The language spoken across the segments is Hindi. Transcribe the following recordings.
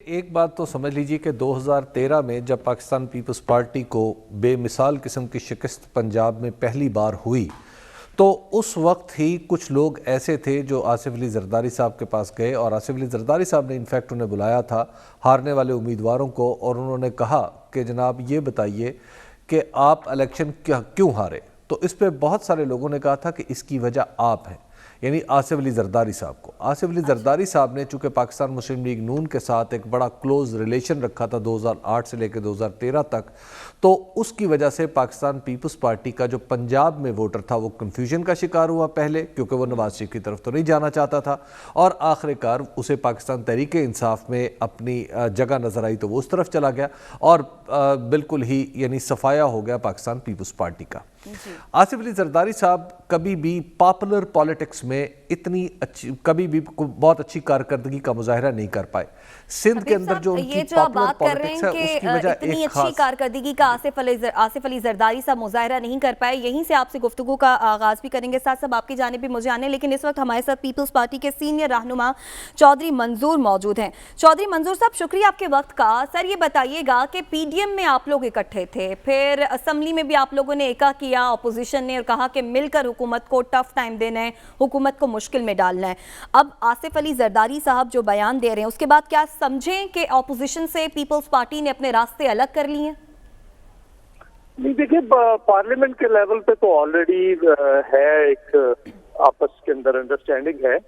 एक बात तो समझ लीजिए कि 2013 में जब पाकिस्तान पीपल्स पार्टी को बेमिसाल किस्म की शिकस्त पंजाब में पहली बार हुई, तो उस वक्त ही कुछ लोग ऐसे थे जो आसिफ अली जरदारी साहब के पास गए और आसिफ अली जरदारी साहब ने इनफैक्ट उन्हें बुलाया था हारने वाले उम्मीदवारों को, और उन्होंने कहा कि जनाब ये बताइए कि आप इलेक्शन क्यों हारे। तो इस पर बहुत सारे लोगों ने कहा था कि इसकी वजह आप हैं, यानी आसिफ अली जरदारी साहब को। आसिफ अली जरदारी साहब ने चूंकि पाकिस्तान मुस्लिम लीग नून के साथ एक बड़ा क्लोज रिलेशन रखा था 2008 से लेकर 2013 तक, तो उसकी वजह से पाकिस्तान पीपल्स पार्टी का जो पंजाब में वोटर था वो कन्फ्यूजन का शिकार हुआ पहले, क्योंकि वो नवाज शरीफ की तरफ तो नहीं जाना चाहता था, और आखिरकार उसे पाकिस्तान तहरीक इंसाफ में अपनी जगह नजर आई तो वो उस तरफ चला गया और बिल्कुल ही यानी सफाया हो गया पाकिस्तान पीपल्स पार्टी का। आसिफ अली जरदारी साहब कभी भी पॉपुलर पॉलिटिक्स में इतनी अच्छी, कभी भी बहुत अच्छी कारकर्दगी का मुजाहिरा नहीं कर पाए। सिंध के अंदर जो उनकी पॉपुलर पॉलिटिक्स है उसकी वजह इतनी अच्छी कारकर्दगी का आसिफ अली जरदारी साहब मुजाहिरा नहीं कर पाए। यहीं से आपसे गुफ्तगू का आगाज भी करेंगे, साथ साथ आपकी जानिब भी मुझे आने, लेकिन इस वक्त हमारे साथ पीपल्स पार्टी के सीनियर रहनुमा चौधरी मंजूर मौजूद हैं। चौधरी मंजूर साहब, शुक्रिया आपके वक्त का। सर ये बताइएगा कि पीडीएम में आप लोग इकट्ठे थे, फिर असम्बली में भी आप लोगों ने एका किया अपोजिशन ने और कहा कि मिलकर हुकूमत को टफ टाइम देना है, हुकूमत को मुश्किल में डालना है। अब आसिफ अली जरदारी साहब जो बयान दे रहे हैं उसके बाद क्या समझें कि ऑपोजिशन से पीपल्स पार्टी ने अपने रास्ते अलग कर लिए हैं? नहीं, देखिए पार्लियामेंट के लेवल पे तो ऑलरेडी है, एक आपस के अंदर अंडरस्टैंडिंग है।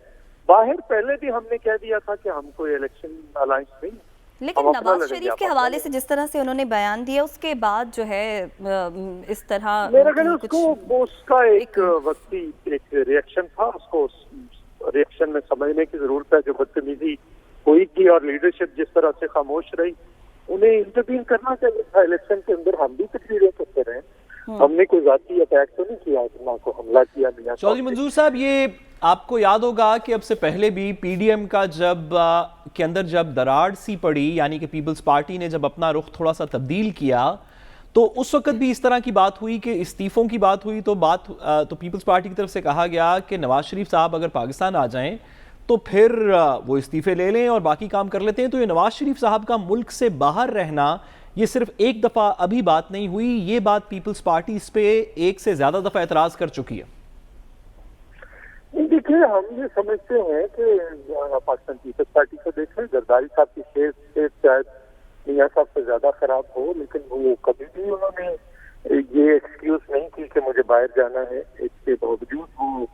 बाहर पहले भी हमने कह दिया था कि हम कोई इलेक्शन अलायंस नहीं, लेकिन नवाज शरीफ के हवाले से जिस तरह से उन्होंने बयान दिया उसके बाद जो है इस तरह मेरा ख्याल उसको उसका एक वक्ती एक रिएक्शन था, उसको रिएक्शन में समझने की जरूरत है। जो बदतमीजी हुई थी और लीडरशिप जिस तरह से खामोश रही, उन्हें इंटरवीन करना चाहिए था। इलेक्शन के अंदर हम भी तकरीरें करते रहे, हमने कोई जाती अटैक तो नहीं किया, ना को हमला किया। चौधरी मंजूर साहब, ये आपको याद होगा कि अब से पहले भी पीडीएम का जब दरार सी पड़ी, यानी कि पीपल्स पार्टी ने जब अपना रुख थोड़ा सा तब्दील किया, तो उस वक्त भी इस तरह की बात हुई कि इस्तीफों की बात हुई, तो पीपल्स पार्टी की तरफ से कहा गया कि नवाज शरीफ साहब अगर पाकिस्तान आ जाएं तो फिर वो इस्तीफे ले लें और बाकी काम कर लेते हैं। तो ये नवाज शरीफ साहब का मुल्क से बाहर रहना, ये सिर्फ एक दफ़ा अभी बात नहीं हुई, ये बात पीपल्स पार्टी इस पे एक से ज़्यादा दफ़ा एतराज़ कर चुकी है। देखिए, हम ये समझते हैं कि पाकिस्तान पीपल्स पार्टी को देखें, जरदारी साहब की सेहत शायद मियां साहब से ज्यादा खराब हो, लेकिन वो कभी भी उन्होंने ये एक्सक्यूज नहीं की कि मुझे बाहर जाना है। इसके बावजूद वो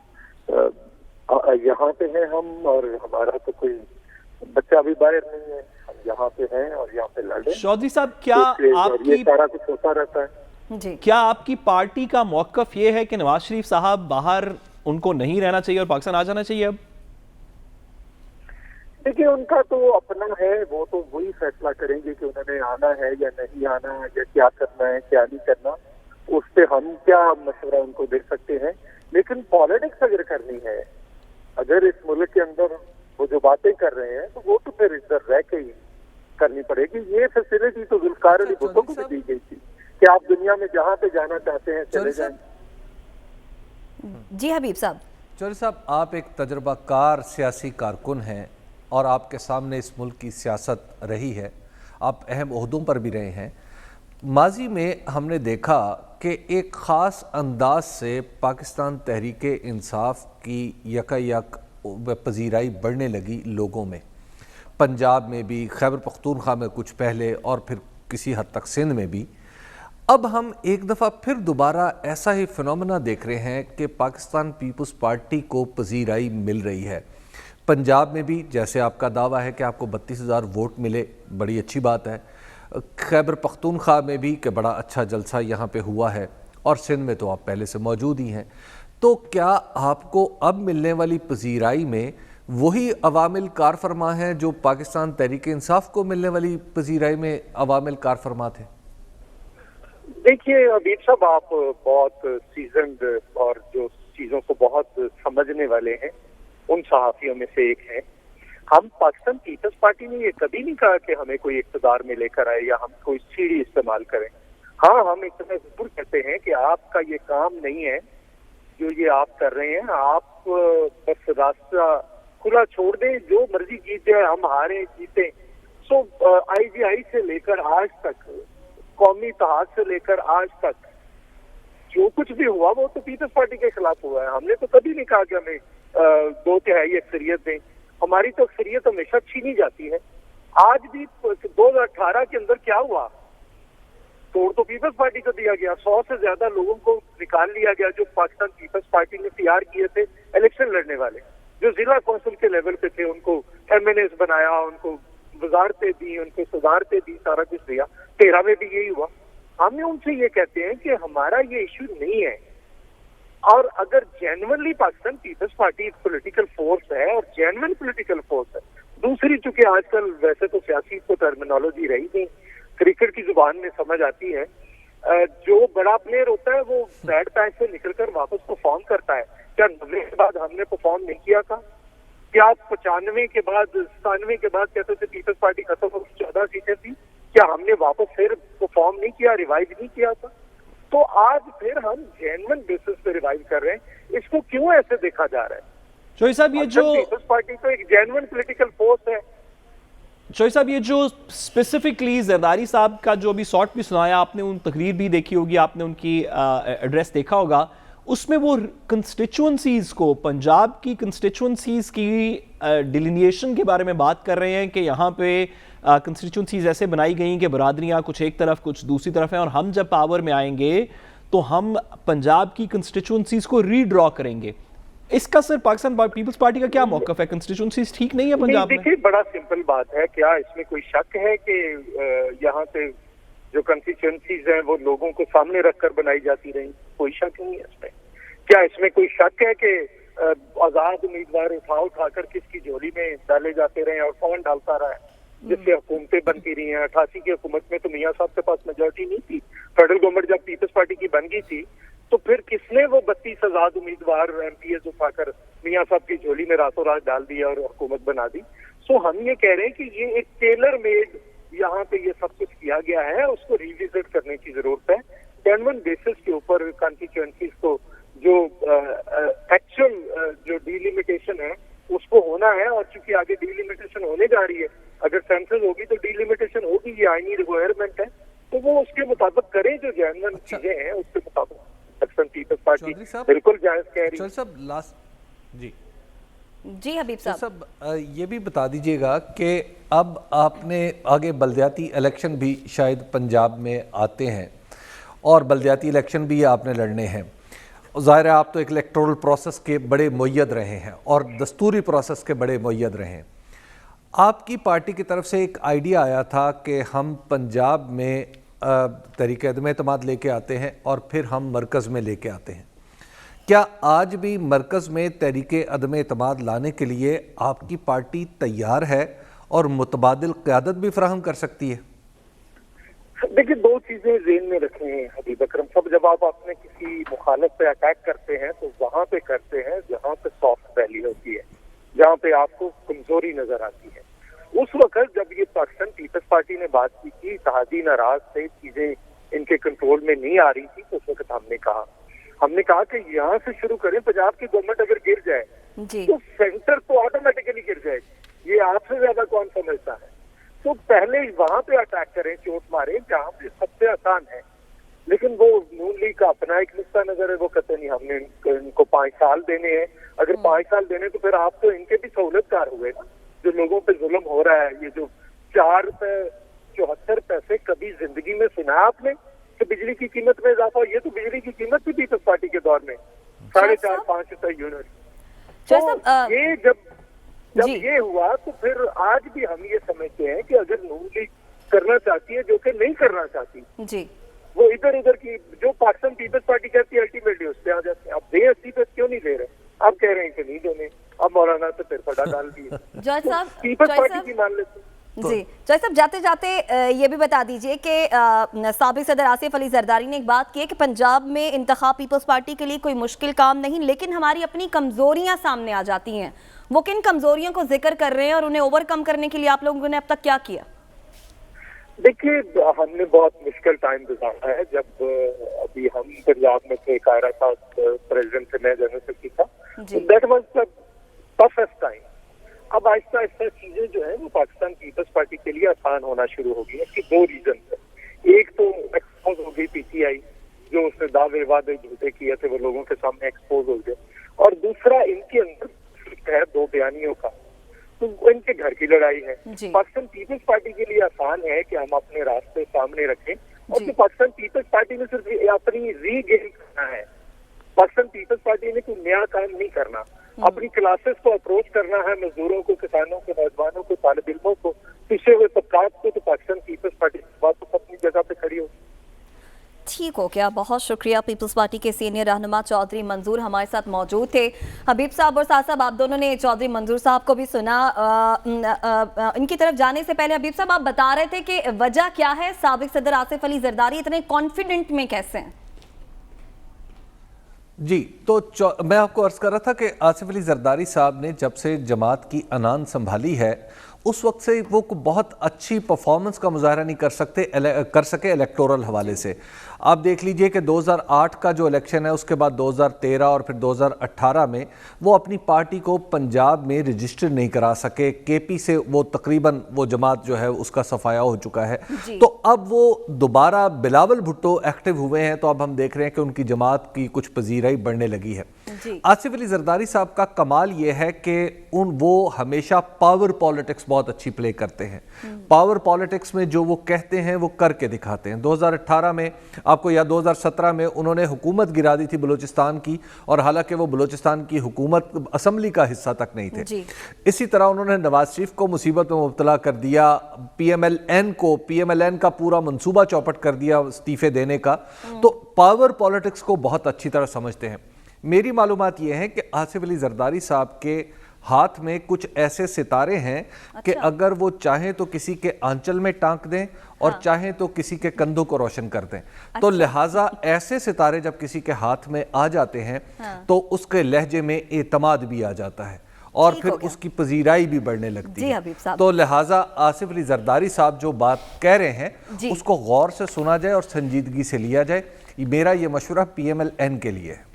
यहाँ पे हैं हम, और हमारा तो कोई बच्चा भी बाहर नहीं है, हम यहाँ पे हैं और यहाँ पे लड़े। चौधरी साहब, क्या आपकी ये सारा कुछ होता रहता है जी, क्या आपकी पार्टी का मौकफ ये है कि नवाज शरीफ साहब बाहर उनको नहीं रहना चाहिए और पाकिस्तान आ जाना चाहिए? अब देखिए, उनका तो अपना है, वो तो वही फैसला करेंगे कि उन्होंने आना है या नहीं आना है, या क्या करना है क्या नहीं करना। उस पर हम क्या मशवरा उनको दे सकते हैं। लेकिन पॉलिटिक्स अगर करनी है, अगर इस मुल्क के अंदर वो जो बातें कर रहे हैं, तो वो तो फिर इधर रह के ही करनी पड़ेगी। ये फैसिलिटी तो जुल्फकार अली भुट्टो को भी दी गई थी कि आप दुनिया में जहाँ पे जाना चाहते हैं चले जाएं। जी हबीब साहब। चौधरी साहब, आप एक तजर्बाकार सियासी कारकुन हैं और आपके सामने इस मुल्क की सियासत रही है, आप अहम ओहदों पर भी रहे हैं। माजी में हमने देखा कि एक ख़ास अंदाज से पाकिस्तान तहरीक इंसाफ की यकायक पजीराई बढ़ने लगी लोगों में, पंजाब में भी, खैबर पख्तूनख्वा में कुछ पहले, और फिर किसी हद तक सिंध में भी। अब हम एक दफ़ा फिर दोबारा ऐसा ही फिनोमेना देख रहे हैं कि पाकिस्तान पीपल्स पार्टी को पजीराई मिल रही है। पंजाब में भी जैसे आपका दावा है कि आपको 32,000 वोट मिले, बड़ी अच्छी बात है। खैबर पख्तूनख्वा में भी कि बड़ा अच्छा जलसा यहाँ पे हुआ है, और सिंध में तो आप पहले से मौजूद ही हैं। तो क्या आपको अब मिलने वाली पजीराई में वही अवामिल कार फरमा हैं जो पाकिस्तान तहरीक इंसाफ को मिलने वाली पजीराई में अवामिल कार फरमा थे? देखिए हबीब साहब, आप बहुत सीजन्ड और जो चीजों को बहुत समझने वाले हैं, उन सहाफियों में से एक हैं। हम पाकिस्तान पीपल्स पार्टी ने ये कभी नहीं कहा कि हमें कोई इक़्तिदार में लेकर आए या हम कोई सीढ़ी इस्तेमाल करें। हाँ, हम इतना जरूर कहते हैं कि आपका ये काम नहीं है जो ये आप कर रहे हैं, आप बस रास्ता खुला छोड़ दें, जो मर्जी जीत जाए, हम हारे जीते सो IGI से लेकर आज तक, कौमी इत्तेहाद से लेकर आज तक जो कुछ भी हुआ वो तो पीपल्स पार्टी के खिलाफ हुआ है। हमने तो कभी नहीं कहा कि हमें 2/3 अक्सरियत दें। हमारी तो अक्सरियत हमेशा छीनी जाती है। आज भी 2018 के अंदर क्या हुआ, तोड़ तो पीपल्स पार्टी को दिया गया। 100 से ज्यादा लोगों को निकाल लिया गया जो पाकिस्तान पीपल्स पार्टी ने तैयार किए थे इलेक्शन लड़ने वाले, जो जिला कौंसिल के लेवल पे थे। उनको MNAs बनाया, उनको वजारतें दी, उनको सुधारतें दी, सारा कुछ दिया। 13 में भी यही हुआ। हम उनसे ये कहते हैं कि हमारा ये इश्यू नहीं है, और अगर जेन्युइनली पाकिस्तान पीपल्स पार्टी एक पॉलिटिकल फोर्स है और जेन्युइन पॉलिटिकल फोर्स है। दूसरी, चूंकि आजकल वैसे तो सियासी तो टर्मिनोलॉजी रही नहीं, क्रिकेट की जुबान में समझ आती है, जो बड़ा प्लेयर होता है वो बैड पैच से निकलकर वापस परफॉर्म करता है। क्या 90 के बाद हमने परफॉर्म नहीं किया था? क्या 95 के बाद, 97 के बाद कहते थे पीपल्स पार्टी खत्म हो, 14 सीटें थी, क्या हमने वापस फिर परफॉर्म नहीं किया, रिवाइव नहीं किया था? तो आज फिर हम जेन्युइन बेसिस पे रिवाइव कर रहे हैं। इसको क्यों ऐसे देखा जा रहा है? चौधरी साहब, ये जो पीपल्स पार्टी तो एक जेन्युइन पॉलिटिकल फोर्स है। चौधरी साहब, ये जो स्पेसिफिकली जरदारी साहब का जो अभी शॉर्ट भी सुनाया आपने, उन तकरीर भी देखी होगी आपने, उनकी एड्रेस देखा होगा, उसमें वो कंस्टिट्यूंसीज को, पंजाब की कंस्टिट्यूंसीज की डिलिनिएशन के बारे में बात कर रहे हैं कि यहाँ पे कंस्टिट्यूंसीज ऐसे बनाई गई कि बरादरियाँ कुछ एक तरफ कुछ दूसरी तरफ हैं, और हम जब पावर में आएंगे तो हम पंजाब की कंस्टिट्यूंसीज को रीड्रॉ करेंगे। इसका सर पाकिस्तान पीपल्स पार्टी का क्या मौकफ है? कंस्टिट्यूंसीज ठीक नहीं है पंजाब में? देखिए, बड़ा सिंपल बात है। क्या इसमें कोई शक है कि यहाँ पे जो कंस्टिट्यूंसीज हैं वो लोगों को सामने रखकर बनाई जाती रही? कोई शक नहीं है इसमें। क्या इसमें कोई शक है कि आजाद उम्मीदवार उठाकर किसकी झोली में डाले जाते रहे और कौन डालता रहा है, जिससे हुकूमतें बनती रही हैं? 88 की हुकूमत में तो मियाँ साहब के पास मेजोरिटी नहीं थी। फेडरल गवर्नमेंट जब पीपल्स पार्टी की बन गई थी तो फिर किसने वो 32 आजाद उम्मीदवार MPs उठाकर मियाँ साहब की झोली में रातों रात डाल दिया और हुकूमत बना दी? सो हम ये कह रहे हैं कि ये एक टेलर मेड यहाँ पे ये सब कुछ किया गया है, उसको रिविजिट करने की जरूरत है। जेन्युइन बेसिस के ऊपर कॉन्स्टिट्यूएंसीज को जो एक्चुअल जो डिलिमिटेशन है उसको होना है, और चूंकि आगे डिलिमिटेशन होने जा रही है, अगर सेंसस होगी तो डिलिमिटेशन होगी, ये आईनी रिक्वायरमेंट है, तो वो उसके मुताबिक करें जो जेन्युइन चीजें हैं उसके मुताबिक। पाकिस्तान पीपल्स पार्टी बिल्कुल जायज कह रही है। सब लास्ट जी हबीब साहब, ये भी बता दीजिएगा कि अब आपने आगे बल्दियाती इलेक्शन भी शायद पंजाब में आते हैं, और बल्दियाती इलेक्शन भी आपने लड़ने हैं। ज़ाहिर है आप तो एक इलेक्टोरल प्रोसेस के बड़े मुय्यद रहे हैं और दस्तूरी प्रोसेस के बड़े मुय्यद रहे हैं। आपकी पार्टी की तरफ से एक आइडिया आया था कि हम पंजाब में तहरीक अदम-ए-एतमाद लेके आते हैं और फिर हम मरकज़ में लेके आते हैं। क्या आज भी मरकज़ में तहरीक अदम-ए-एतमाद लाने के लिए आपकी पार्टी तैयार है और मुतबादिल क़यादत भी फराहम कर सकती है? देखिए, दो चीजें ज़हन में रखें हबीब अकरम साहब। जब आप अपने किसी मुखालिफ पे अटैक करते हैं तो वहां पे करते हैं जहां पे सॉफ्ट वैली होती है, जहां पे आपको कमजोरी नजर आती है। उस वक्त जब ये पाकिस्तान पीपल्स पार्टी ने बात की थी, इत्तेहादी नाराज से चीजें इनके कंट्रोल में नहीं आ रही थी, तो उस वक्त हमने कहा कि यहाँ से शुरू करें। पंजाब की गवर्नमेंट अगर गिर जाए तो सेंटर तो ऑटोमेटिकली गिर जाएगी, ये आपसे ज्यादा कौन समझता है। तो पहले वहां पे अटैक करें, चोट मारें जहाँ पे सबसे आसान है। लेकिन वो नून लीग का अपना एक नुक्ता नजर है, वो कहते नहीं हमने इनको 5 साल देने हैं। अगर 5 साल देने तो फिर आप तो इनके भी सहूलतकार हुए ना, जो लोगों पे जुल्म हो रहा है। ये जो 4 रुपए 74 पैसे कभी जिंदगी में सुना आपने कि बिजली की कीमत में इजाफा? ये तो बिजली की कीमत थी पीपल्स पार्टी के दौर में 4.5-5 रुपए यूनिट। तो ये जब ये हुआ तो फिर आज भी हम ये समझते हैं कि अगर नून लीग करना चाहती है, जो कि नहीं करना चाहती जी, वो इधर उधर की जो पाकिस्तान पीपल्स पार्टी कहती है अल्टीमेटली उस पे आ जाते हैं। अब दे 80 पे क्यों नहीं ले रहे? आप कह रहे हैं कि नहीं देने, अब मौलाना तो फिर फटा डाल दिए। जज साहब, पीपल्स पार्टी की मान लेते जी। जज साहब, जाते जाते ये भी बता दीजिए कि साबिक सदर आसिफ अली जरदारी ने एक बात की है कि पंजाब में इंतखाब पीपल्स पार्टी के लिए कोई मुश्किल काम नहीं, लेकिन हमारी अपनी कमजोरियां सामने आ जाती हैं। वो किन कमजोरियों को जिक्र कर रहे हैं और उन्हें ओवरकम करने के लिए आप लोगों ने अब तक क्या किया? देखिए, हमने बहुत मुश्किल टाइम गुजारा है। जब अभी हम पंजाब में थे, कायरा साहब प्रेसिडेंट थे, मैं जनरल सेक्रेटरी था, that was the toughest time. अब आहिस्ता आहिस्ता चीजें जो है वो पाकिस्तान पीपल्स पार्टी के लिए आसान होना शुरू हो गई। इसकी दो रीजन है। एक तो एक्सपोज हो गई पीटीआई, जो उसने दावे वादे झूठे किए थे वो लोगों के सामने एक्सपोज हो गए, और दूसरा इनके अंदर है दो बयानियों का, तो वो इनके घर की लड़ाई है। पाकिस्तान पीपल्स पार्टी के लिए आसान है कि हम अपने रास्ते सामने रखें, और तो पाकिस्तान पीपल्स पार्टी ने सिर्फ अपनी रीगेन करना है। पाकिस्तान पीपल्स पार्टी ने कोई नया काम नहीं करना, अपनी क्लासेस को अप्रोच करना है, मजदूरों को, किसानों को, नौजवानों को, तालिब इल्मों को, पिछड़े हुए तबकात को। तो पाकिस्तान पीपल्स पार्टी की बात तो अपनी जगह पे खड़ी हो। ठीक हो गया, बहुत शुक्रिया। पीपल्स पार्टी के सीनियर रहनुमा चौधरी मंजूर हमारे साथ मौजूद थे। हबीब साहब और साथ साहब, आप दोनों ने चौधरी मंजूर साहब को भी सुना। इनकी तरफ जाने से पहले हबीब साहब, आप बता रहे थे कि वजह क्या है, साबिक सदर आसिफ अली जरदारी इतने कॉन्फिडेंट में कैसे हैं? जी, तो मैं आपको अर्ज कर रहा था कि आसिफ अली जरदारी साहब ने जब से जमात की अनान संभाली है उस वक्त से वो बहुत अच्छी परफॉर्मेंस का मुजाहरा नहीं कर सके इलेक्टोरल हवाले से। आप देख लीजिए कि 2008 का जो इलेक्शन है उसके बाद 2013 और फिर 2018 में वो अपनी पार्टी को पंजाब में रजिस्टर नहीं करा सके। केपी से वो तकरीबन वो जमात जो है उसका सफाया हो चुका है। तो अब वो दोबारा बिलावल भुट्टो एक्टिव हुए हैं, तो अब हम देख रहे हैं कि उनकी जमात की कुछ पजीराई बढ़ने लगी है। आसिफ अली जरदारी साहब का कमाल ये है कि वो हमेशा पावर पॉलिटिक्स बहुत अच्छी प्ले करते हैं। पावर पॉलिटिक्स में जो वो कहते हैं वो करके दिखाते हैं। 2018 में आपको या 2017 में उन्होंने हुकूमत गिरा दी थी बलूचिस्तान की, और हालांकि वो बलूचिस्तान की हुकूमत असम्बली का हिस्सा तक नहीं थे। इसी तरह उन्होंने नवाज शरीफ को मुसीबत में मुब्तला कर दिया, पीएमएलएन का पूरा मंसूबा चौपट कर दिया इस्तीफे देने का। तो पावर पॉलिटिक्स को बहुत अच्छी तरह समझते हैं। मेरी मालूमात ये है कि आसिफ अली जरदारी साहब के हाथ में कुछ ऐसे सितारे हैं कि अगर वो चाहें तो किसी के आंचल में टांक दें और चाहें तो किसी के कंधों को रोशन कर दें। तो लिहाजा ऐसे सितारे जब किसी के हाथ में आ जाते हैं तो उसके लहजे में एतमाद भी आ जाता है और फिर उसकी पजीराई भी बढ़ने लगती है। तो लिहाजा आसिफ अली जरदारी साहब जो बात कह रहे हैं उसको गौर से सुना जाए और संजीदगी से लिया जाए। मेरा ये मशवरा पीएमएलएन के लिए है।